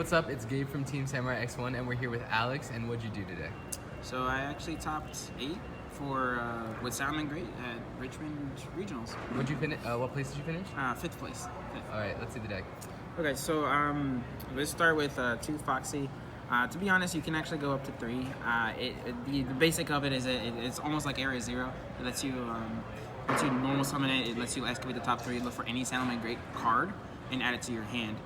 what's up? It's Gabe from Team Samurai X1, and we're here with Alex. And what'd you do today? So I actually topped 8 for with Salamangreat at Richmond Regionals. What'd you finish? What place did you finish? 5th place. 5th. All right, let's see the deck. Okay, so let's start with 2 Foxy. To be honest, you can actually go up to 3. The basic of it is it's almost like Area 0. It lets you normal summon it. It lets you excavate the top 3, look for any Salamangreat card, and add it to your hand.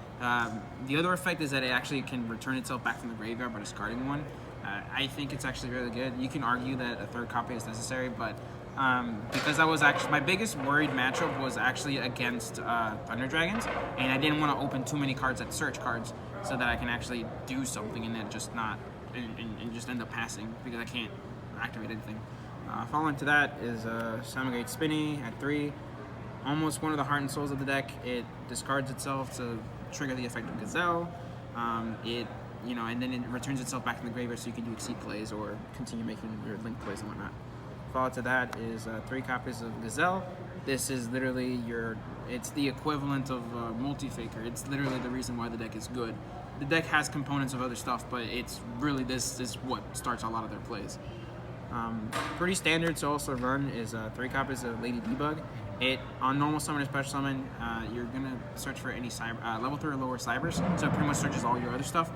The other effect is that it actually can return itself back from the graveyard by discarding one. I think it's actually really good. You can argue that a 3rd copy is necessary, but because I was actually, my biggest worried matchup was actually against Thunder Dragons, and I didn't want to open too many cards that search cards so that I can actually do something and then just not, and just end up passing because I can't activate anything. Following to that is Salamangreat Spinny at 3. Almost one of the heart and souls of the deck. It discards itself to trigger the effect of Gazelle. And then it returns itself back in the graveyard so you can do Exceed plays or continue making your Link plays and whatnot. Follow to that is 3 copies of Gazelle. This is literally it's the equivalent of Multi-Faker. It's literally the reason why the deck is good. The deck has components of other stuff, but it's really this is what starts a lot of their plays. Pretty standard to also run is 3 copies of Lady Debug. On normal summon and special summon, you're gonna search for any level 3 or lower cybers, so it pretty much searches all your other stuff.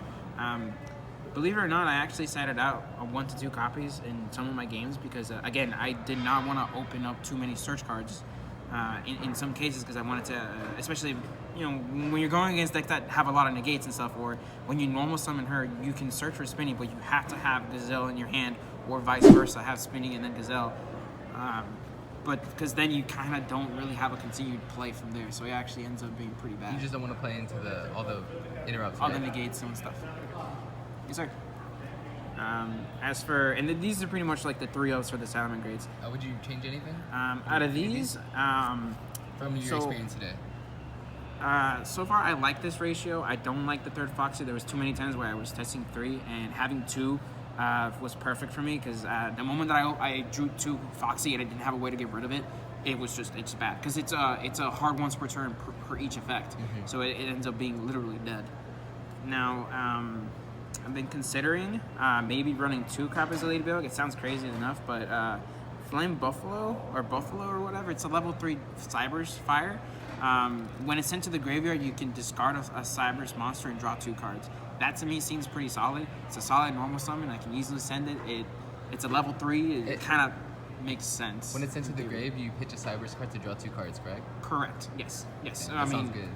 Believe it or not, I actually sided out 1 to 2 copies in some of my games because, again, I did not want to open up too many search cards in some cases because I wanted to, especially, when you're going against decks that have a lot of negates and stuff, or when you normal summon her, you can search for Spinning, but you have to have Gazelle in your hand, or vice versa, have Spinning and then Gazelle. But because then you kind of don't really have a continued play from there, so it actually ends up being pretty bad. You just don't want to play into all the interrupts. All the negates and stuff. Yes, sir. As for, these are pretty much like the 3-ofs for the Salamangreats. Would you change anything? Out of these, from your experience today. So far I like this ratio. I don't like the 3rd Foxy. There was too many times where I was testing 3, and having 2 was perfect for me because the moment that I drew 2 Foxy and I didn't have a way to get rid of it, it's bad because it's a hard once per turn per each effect. So it ends up being literally dead. Now I've been considering maybe running 2 copies of Ladybug. It sounds crazy enough, but Flame Buffalo or whatever, it's a level 3 Cyber's Fire. When it's sent to the graveyard, you can discard a Cyber's monster and draw 2 cards. That to me seems pretty solid. It's a solid normal summon. I can easily send it. It's a level 3. It kind of makes sense. When it's sent to the grave, you pitch a Cyber's card to draw 2 cards, correct? Correct. Yes. Okay, that sounds good.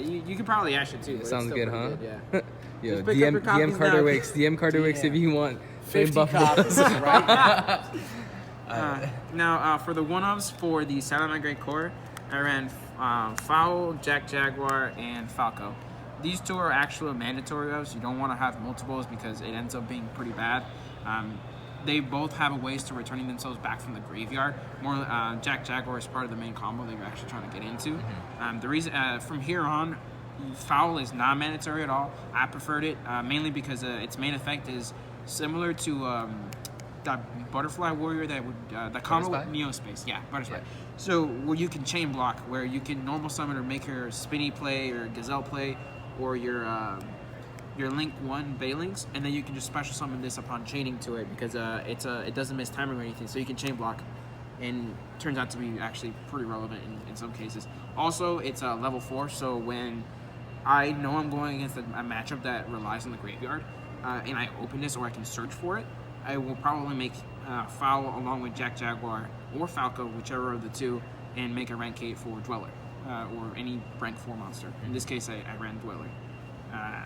You could probably ash it too. It sounds good, huh? Good, yeah. Yo, DM Carter Wicks. DM Carter Wicks if you want. 50 copies, right? Now, for the 1-ofs for the Salamangreat core, I ran Fowl, Jaguar, and Falco. These 2 are actual mandatory ofs. You don't want to have multiples because it ends up being pretty bad. They both have ways to returning themselves back from the graveyard. Jaguar is part of the main combo that you're actually trying to get into. The reason from here on, Foul is not mandatory at all. I preferred it mainly because its main effect is similar to that Butterfly Warrior that combo with Neospace. Yeah, Butterfly. Yeah. So where you can chain block, where you can normal summon or make your Spinny play or Gazelle play, or your Link 1 Bailings, and then you can just special summon this upon chaining to it because it doesn't miss timing or anything, so you can chain block, and turns out to be actually pretty relevant in some cases. Also, it's level 4, so when I know I'm going against a matchup that relies on the graveyard, and I open this or I can search for it, I will probably make Foul along with Jaguar or Falco, whichever of the 2, and make a rank 8 for Dweller, or any rank 4 monster. In this case, I ran Dweller.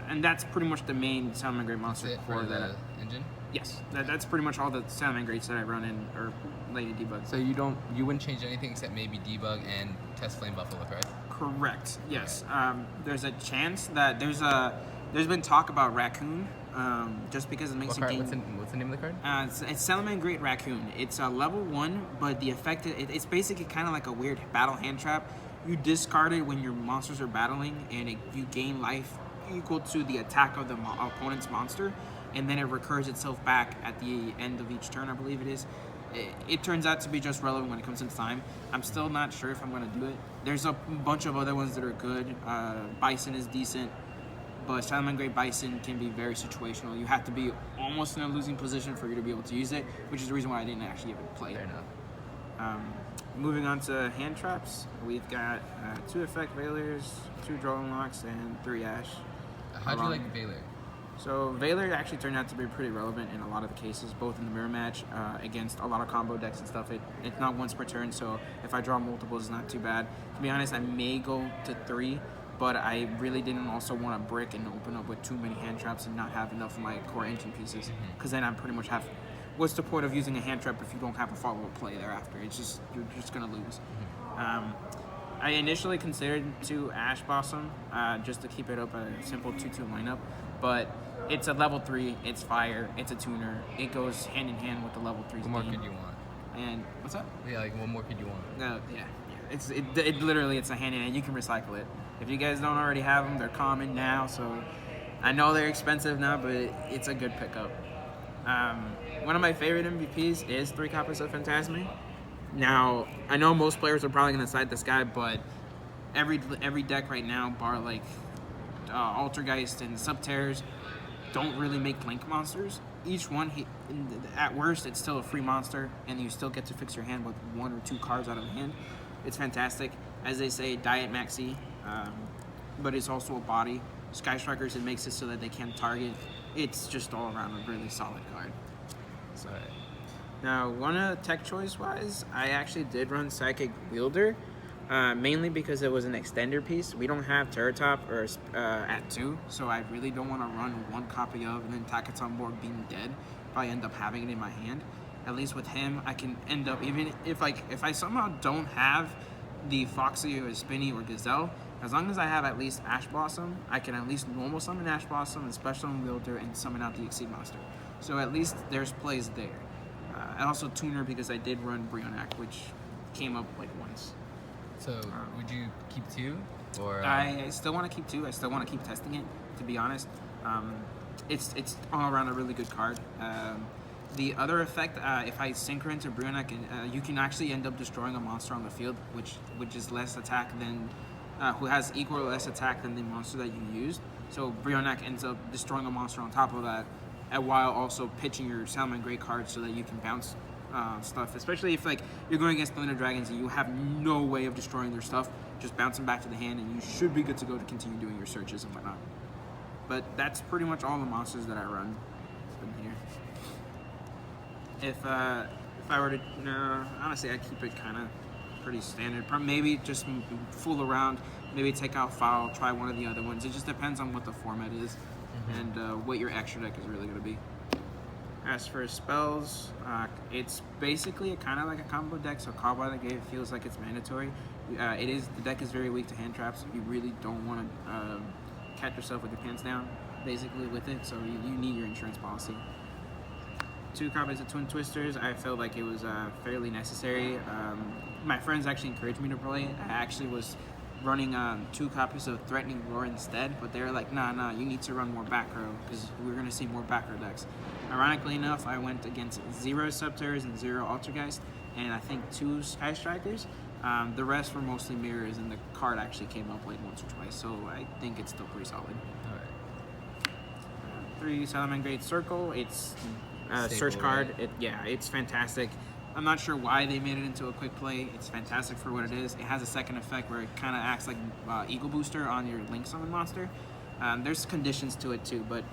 And that's pretty much the main Salamangreat monster for the engine? Yes, that's pretty much all the Salamangreats that I run in, or Lady Debug. So you wouldn't change anything except maybe Debug and test Flame Buffalo, correct? Correct, yes. Okay. There's a chance that there's been talk about Raccoon, just because it makes a game. What's the name of the card? It's Salamangreat Raccoon. It's a level 1, but the effect, it's basically kind of like a weird battle hand trap. You discard it when your monsters are battling, and you gain life equal to the attack of the opponent's monster, and then it recurs itself back at the end of each turn, I believe it is. It turns out to be just relevant when it comes into time. I'm still not sure if I'm going to do it. There's a bunch of other ones that are good. Bison is decent. but Salamangreat Bison can be very situational. You have to be almost in a losing position for you to be able to use it, which is the reason why I didn't actually even play Fair it. enough. Moving on to hand traps, we've got 2 effect Veilers, 2 draw unlocks, and 3 Ash. How'd you like Valor? So Valor actually turned out to be pretty relevant in a lot of the cases, both in the mirror match against a lot of combo decks and stuff. It's not once per turn, so if I draw multiples, it's not too bad. To be honest, I may go to 3, but I really didn't also want to brick and open up with too many hand traps and not have enough of my core engine pieces, because then I pretty much have. What's the point of using a hand trap if you don't have a follow-up play thereafter? It's just you're just gonna lose. I initially considered 2 Ash Blossom just to keep it up a simple 2/2 lineup, but it's a level 3, it's fire, it's a tuner, it goes hand in hand with the level 3's What more theme. could you want? And what's up? Yeah, like what more could you want? No, yeah. It literally it's a hand in hand. You can recycle it. If you guys don't already have them, they're common now. So I know they're expensive now, but it's a good pickup. One of my favorite MVPs is 3 copies of Phantasme. Now I know most players are probably gonna cite this guy, but every deck right now, bar like Altergeist and Subterrors, don't really make link monsters. Each one, at worst, it's still a free monster, and you still get to fix your hand with 1 or 2 cards out of hand. It's fantastic. As they say, diet maxi, but it's also a body. Sky Strikers, it makes it so that they can target. It's just all around a really solid card. So, now, one tech choice wise, I actually did run Psychic Wielder, mainly because it was an extender piece. We don't have Terratop or at 2, so I really don't want to run 1 copy of and then Tacket's on board being dead if I end up having it in my hand. At least with him, I can end up, even if I somehow don't have the Foxy or Spinny or Gazelle, as long as I have at least Ash Blossom, I can at least normal summon Ash Blossom and special summon Wielder and summon out the Exceed monster. So at least there's plays there. And also Tuner because I did run Brionac, which came up like once. So would you keep 2? Or I still want to keep 2. I still want to keep testing it, to be honest. It's all around a really good card. The other effect, if I synchro into Brionac, you can actually end up destroying a monster on the field, which is less attack than, who has equal or less attack than the monster that you used. So Brionac ends up destroying a monster on top of that, and while also pitching your Salamangreat card so that you can bounce stuff. Especially if you're going against Thunder Dragons and you have no way of destroying their stuff, just bounce them back to the hand, and you should be good to go to continue doing your searches and whatnot. But that's pretty much all the monsters that I run in here. If I were to, no, honestly, I keep it kind of pretty standard. Maybe just fool around, maybe take out Foul, try one of the other ones. It just depends on what the format is and what your extra deck is really going to be. As for spells, it's basically kind of like a combo deck, so Call by the Gate feels like it's mandatory. The deck is very weak to hand traps. You really don't want to catch yourself with your pants down, basically, with it, so you need your insurance policy. 2 copies of Twin Twisters, I felt like it was fairly necessary. My friends actually encouraged me to play it. I actually was running 2 copies of Threatening Roar instead, but they were like, nah, you need to run more back row, because we're going to see more back row decks. Ironically enough, I went against 0 Subterrors and 0 Altergeist, and I think 2 Sky Strikers. The rest were mostly mirrors, and the card actually came up like once or twice, so I think it's still pretty solid. Alright. 3 Salamangreat Circle, it's search card. Right? It's fantastic. I'm not sure why they made it into a quick play. It's fantastic for what it is. It has a second effect where it kind of acts like Eagle Booster on your Link Summon monster. There's conditions to it too, but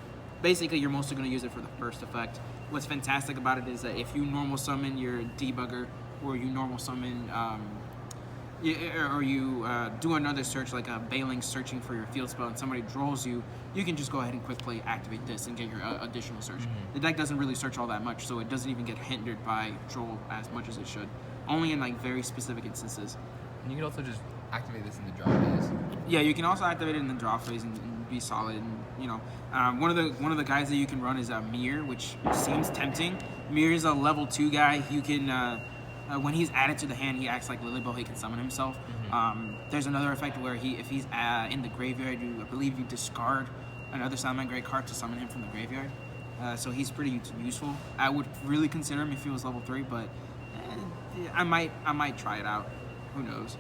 basically you're mostly going to use it for the first effect. What's fantastic about it is that if you normal summon your Debugger, or you normal summon, or you do another search like a Bailing searching for your field spell and somebody draws you, you can just go ahead and quick play, activate this, and get your additional search. The deck doesn't really search all that much, so it doesn't even get hindered by Troll as much as it should. Only in very specific instances. And you can also just activate this in the draw phase. Yeah, you can also activate it in the draw phase and be solid. And one of the guys that you can run is Mir, which seems tempting. Mir is a level 2 guy. You can when he's added to the hand, he acts like Lilybell. He can summon himself. There's another effect where if he's in the graveyard, I believe you discard another Salamangreat card to summon him from the graveyard. So he's pretty useful. I would really consider him if he was level 3, but I might try it out. Who knows?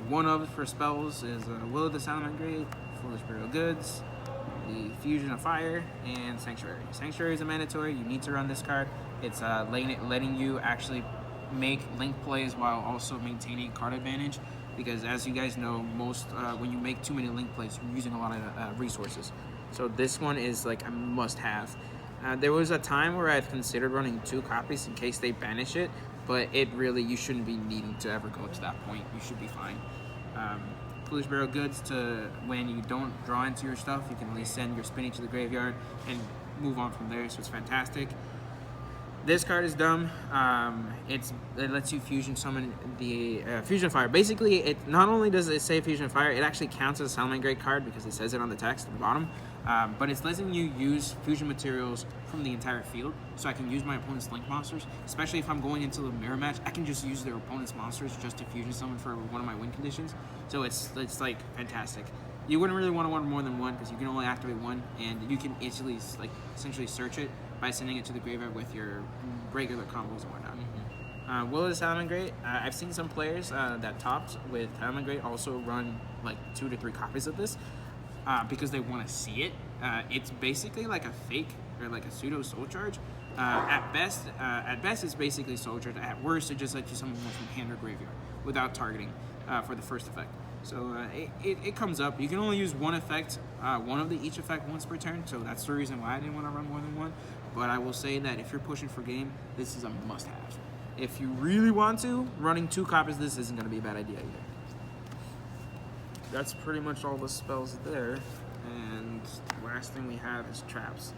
One of for spells is Will of the Salamangreat, Foolish Burial Goods, the Fusion of Fire, and Sanctuary. Sanctuary is a mandatory. You need to run this card. It's letting you actually make link plays while also maintaining card advantage, because as you guys know, most when you make too many link plays, you're using a lot of resources. So this one is like a must-have. There was a time where I'd considered running 2 copies in case they banish it, but you shouldn't be needing to ever go to that point. You should be fine. Foolish Burial Goods, to when you don't draw into your stuff, you can at least send your spinny to the graveyard and move on from there, so it's fantastic. This card is dumb. It lets you fusion summon the Fusion Fire. Basically, it not only does it say Fusion Fire, it actually counts as a Salamangreat card because it says it on the text at the bottom. But it's letting you use fusion materials from the entire field, so I can use my opponent's link monsters. Especially if I'm going into the mirror match, I can just use their opponent's monsters just to fusion summon for one of my win conditions. So it's like fantastic. You wouldn't really want to run more than one because you can only activate one, and you can easily essentially search it by sending it to the graveyard with your regular combos and whatnot. Will of the Salamangreat, I've seen some players that topped with Salamangreat also run like 2 to 3 copies of this because they want to see it. It's basically like a fake or like a pseudo soul charge. At best, it's basically soul charge. At worst, it just lets you summon one from hand or graveyard without targeting for the first effect. So it comes up. You can only use one effect, one of each effect once per turn. So that's the reason why I didn't want to run more than one. But I will say that if you're pushing for game, this is a must-have. If you really want to, running 2 copies of this isn't going to be a bad idea either. That's pretty much all the spells there. And the last thing we have is traps.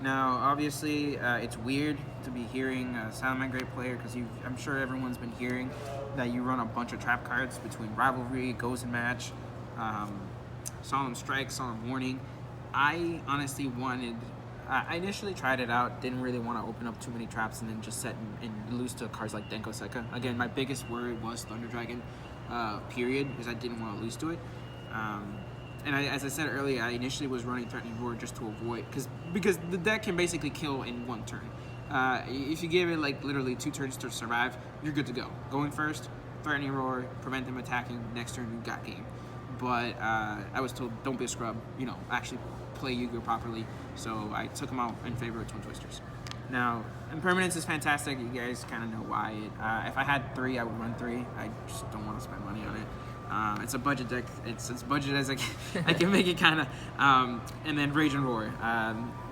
Now, obviously, it's weird to be hearing a Salamangreat player because I'm sure everyone's been hearing that you run a bunch of trap cards between Rivalry, Goes and Match, Solemn Strike, Solemn Warning. I honestly I initially tried it out, didn't really want to open up too many traps and then just set and lose to cards like Denko Seka. Again, my biggest worry was Thunder Dragon, period, because I didn't want to lose to it. And as I said earlier, I initially was running Threatening Roar just to avoid, because the deck can basically kill in 1 turn. If you give it like literally 2 turns to survive, you're good to go. Going first, Threatening Roar, prevent them attacking, next turn you got game. But I was told, don't be a scrub, actually play Yu-Gi-Oh properly, so I took them out in favor of Twin Twisters. Now, Impermanence is fantastic. You guys kind of know why. If I had 3, I would run 3. I just don't want to spend money on it. It's a budget deck. It's as budget as I can make it, kind of. And then Rage and Roar.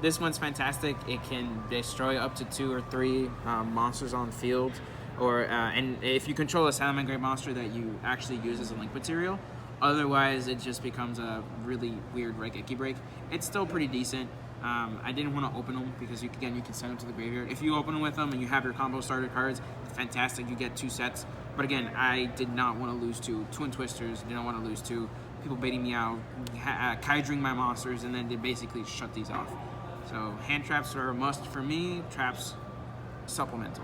This one's fantastic. It can destroy up to 2 or 3 monsters on field, and if you control a Salamangreat monster that you actually use as a link material. Otherwise, it just becomes a really weird Raigeki break. It's still pretty decent. I didn't want to open them because you can send them to the graveyard. If you open them with them and you have your combo starter cards, fantastic. You get 2 sets. But again, I did not want to lose to Twin Twisters. Didn't want to lose to people baiting me out, Kaidring my monsters, and then they basically shut these off. So hand traps are a must for me. Traps supplemental,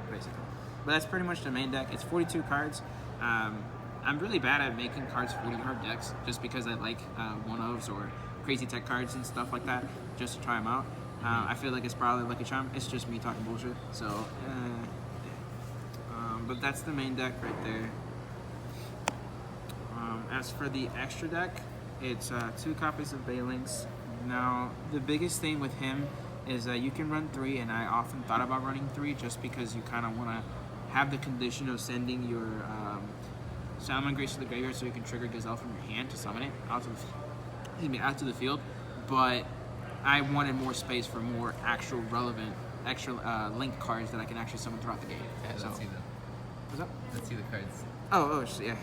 basically. But that's pretty much the main deck. It's 42 cards. I'm really bad at making cards 40-card decks just because I like one-ofs or crazy tech cards and stuff like that just to try them out. I feel like it's probably Lucky Charm. It's just me talking bullshit. So, but that's the main deck right there. As for the extra deck, it's 2 copies of Baelings. Now, the biggest thing with him is that you can run 3, and I often thought about running 3 just because you kind of want to have the condition of sending your Salamangreat to the graveyard so you can trigger Gazelle from your hand to summon it out to the field. But I wanted more space for more actual relevant extra link cards that I can actually summon throughout the game. Yeah, let's see them. What's up? Let's see the cards. Oh, yeah.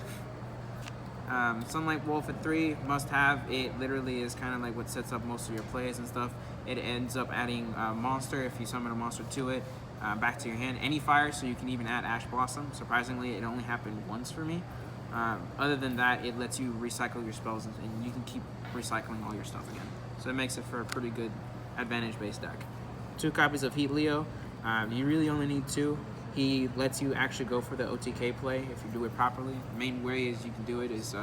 Sunlight Wolf at 3, must have. It literally is kind of like what sets up most of your plays and stuff. It ends up adding a monster if you summon a monster to it. Back to your hand. Any fire, so you can even add Ash Blossom. Surprisingly, it only happened once for me. Other than that, it lets you recycle your spells, and you can keep recycling all your stuff again. So it makes it for a pretty good advantage-based deck. 2 copies of Heat Leo. You really only need 2. He lets you actually go for the OTK play if you do it properly. The main way is you can do it is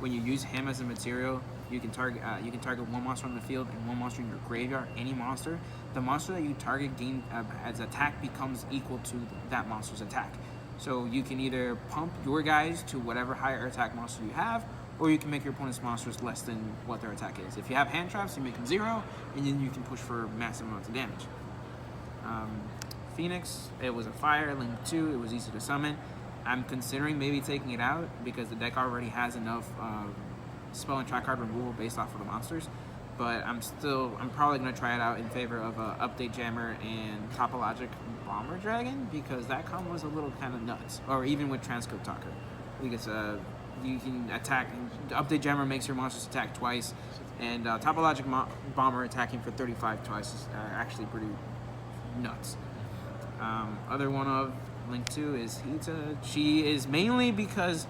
when you use him as a material, you can target 1 monster on the field and 1 monster in your graveyard. Any monster, the monster that you target gain as attack becomes equal to that monster's attack. So you can either pump your guys to whatever higher attack monster you have, or you can make your opponent's monsters less than what their attack is. If you have hand traps, you make them 0, and then you can push for massive amounts of damage. Phoenix, it was a fire. Link 2, it was easy to summon. I'm considering maybe taking it out because the deck already has enough spell and trap card removal based off of the monsters. But I'm probably going to try it out in favor of Update Jammer and Topologic Bomber Dragon, because that combo was a little kind of nuts. Or even with Transcode Talker, because you can attack. Update Jammer makes your monsters attack twice, and Topologic Bomber attacking for 35 twice is actually pretty nuts. Other one of Link 2 is Hita. She is mainly because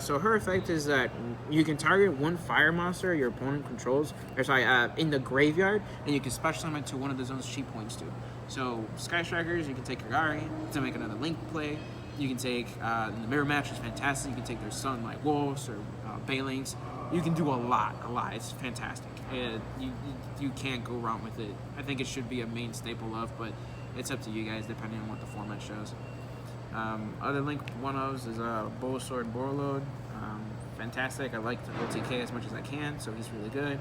so her effect is that you can target one fire monster your opponent controls, in the graveyard, and you can special summon to one of the zones she points to. So Sky Strikers, you can take Kagari to make another Link play. You can take in the mirror match is fantastic. You can take their Sunlight Wolves or Bailings. You can do a lot. It's fantastic. You can't go wrong with it. I think it should be a main staple of, but it's up to you guys depending on what the format shows. Other Link 1-ofs is Bulbasaur and Borreload. Fantastic. I like the OTK as much as I can, so he's really good.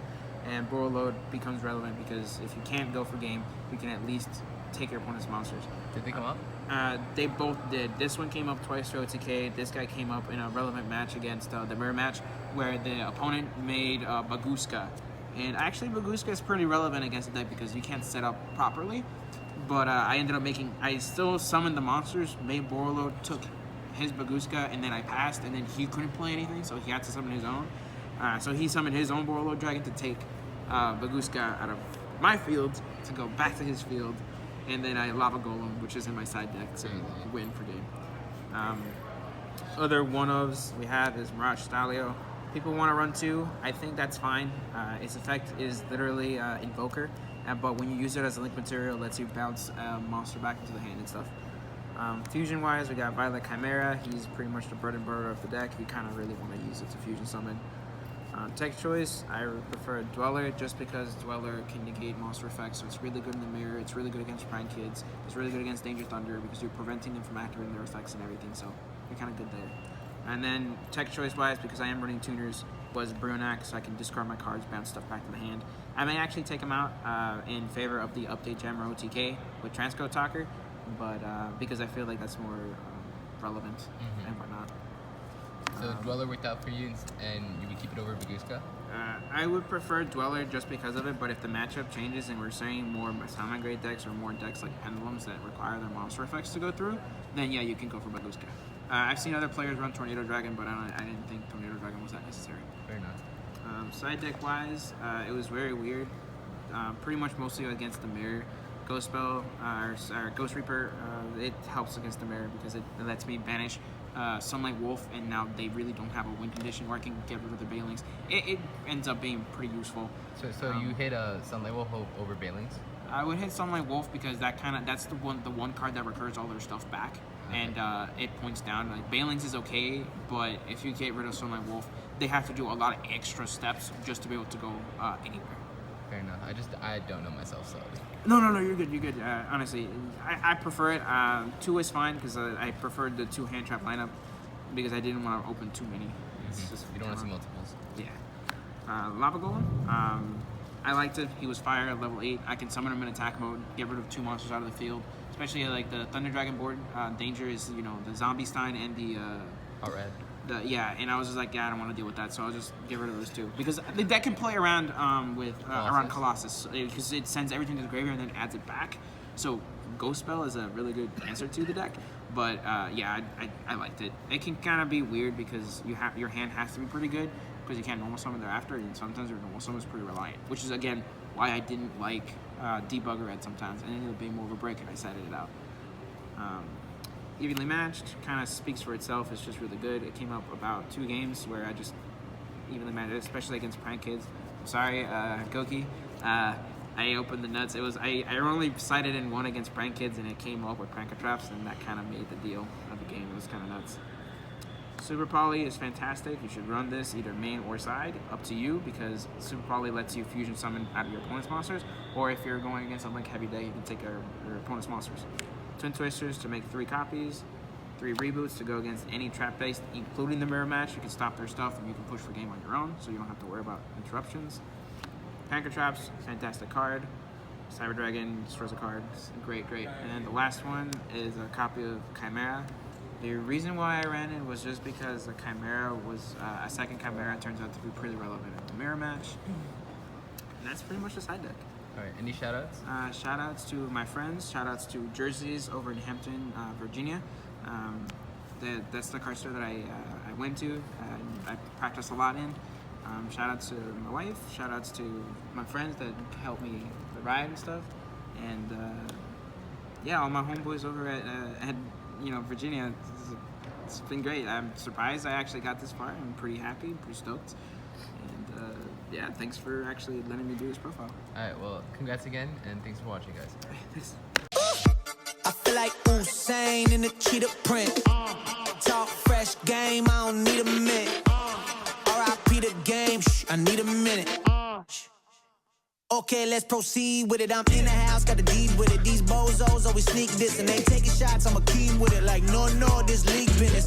And Borreload becomes relevant because if you can't go for game, you can at least take your opponent's monsters. Did they come up? They both did. This one came up twice for OTK. This guy came up in a relevant match against the mirror match where the opponent made Baguska. And actually Baguska is pretty relevant against the deck because you can't set up properly. But I still summoned the monsters, made Borreload, took his Baguska, and then I passed, and then he couldn't play anything, so he had to summon his own. So he summoned his own Borreload Dragon to take Baguska out of my field to go back to his field, and then I Lava Golem, which is in my side deck, to win for game. Other one-ofs we have is Mirage Stalio. People want to run 2. I think that's fine. Its effect is literally Invoker. But when you use it as a link material, it lets you bounce a monster back into the hand and stuff. Fusion-wise, we got Violet Chimera. He's pretty much the bread and butter of the deck. You kind of really want to use it to fusion summon. Tech choice, I prefer Dweller just because Dweller can negate monster effects. So it's really good in the mirror. It's really good against Prank Kids. It's really good against Danger Thunder because you're preventing them from activating their effects and everything. So you're kind of good there. And then tech choice-wise, because I am running tuners, was Brunak, so I can discard my cards, bounce stuff back to the hand. I may actually take him out in favor of the Update Jammer OTK with Transcode Talker, but because I feel like that's more relevant and whatnot. So Dweller worked out for you, and you would keep it over Baguska? I would prefer Dweller just because of it, but if the matchup changes and we're seeing more Salamangreat decks or more decks like Pendulums that require their monster effects to go through, then yeah, you can go for Baguska. I've seen other players run Tornado Dragon, but I didn't think Tornado Dragon was that necessary. Fair enough. Side deck wise, it was very weird. Pretty much mostly against the mirror. Ghost Spell or Ghost Reaper, it helps against the mirror because it lets me banish Sunlight Wolf, and now they really don't have a win condition where I can get rid of the Bailings. It ends up being pretty useful. So you hit Sunlight Wolf over Bailings? I would hit Sunlight Wolf because that's the one card that recurs all their stuff back. And it points down. Like Bailings is okay, but if you get rid of Sunlight Wolf, they have to do a lot of extra steps just to be able to go anywhere. Fair enough. I don't know myself, so. No, you're good. Honestly, I prefer it. 2 is fine because I preferred the 2 hand trap lineup because I didn't want to open too many. You don't want to see multiples. Yeah. Lava Golem. I liked it. He was fire at level 8. I can summon him in attack mode, get rid of 2 monsters out of the field. Especially like the Thunder Dragon board, danger is the Zombie Stein and the red. And I was just like, I don't want to deal with that, so I'll just get rid of those 2 because the deck can play around with around Colossus because it sends everything to the graveyard and then adds it back. So Ghost Spell is a really good answer to the deck, but I liked it. It can kind of be weird because your hand has to be pretty good because you can't normal summon thereafter, and sometimes your normal summon is pretty reliant, which is again why I didn't like Debugger Red sometimes, and it ended up being more of a break, and I cited it out. Evenly matched kind of speaks for itself. It's just really good. It came up about 2 games where I just evenly matched, especially against Prank Kids. I'm sorry, Goki. I opened the nuts. I only cited in 1 against Prank Kids, and it came up with Pranker Traps, and that kind of made the deal of the game. It was kind of nuts. Super Poly is fantastic. You should run this either main or side, up to you, because Super Poly lets you fusion summon out of your opponent's monsters, or if you're going against a Link heavy deck, you can take your opponent's monsters. Twin Twisters to make 3 copies. 3 reboots to go against any trap base, including the mirror match. You can stop their stuff and you can push for game on your own, so you don't have to worry about interruptions. Panker Traps, fantastic card. Cyber Dragon destroys a card. Great. And then the last one is a copy of Chimera. The reason why I ran it was just because the Chimera was a second Chimera turns out to be pretty relevant in the mirror match. And that's pretty much the side deck. All right, any shoutouts? Shoutouts to my friends. Shoutouts to Jerseys over in Hampton, Virginia. That's the card store that I went to. I practice a lot in. Shoutouts to my wife. Shoutouts to my friends that helped me the ride and stuff. And yeah, all my homeboys over at Virginia. It's been great. I'm surprised I actually got this far. I'm pretty happy, pretty stoked. And yeah, thanks for actually letting me do this profile. All right, well, congrats again, and thanks for watching, guys. Thanks. I feel like Usain in the cheetah print. Talk fresh game, I don't need a minute. R.I.P. the game, I need a minute. Okay, let's proceed with it. I'm in the house, got the deed with it. These bozos always sneak this and they taking shots. I'm a key with it. Like, no, this league business.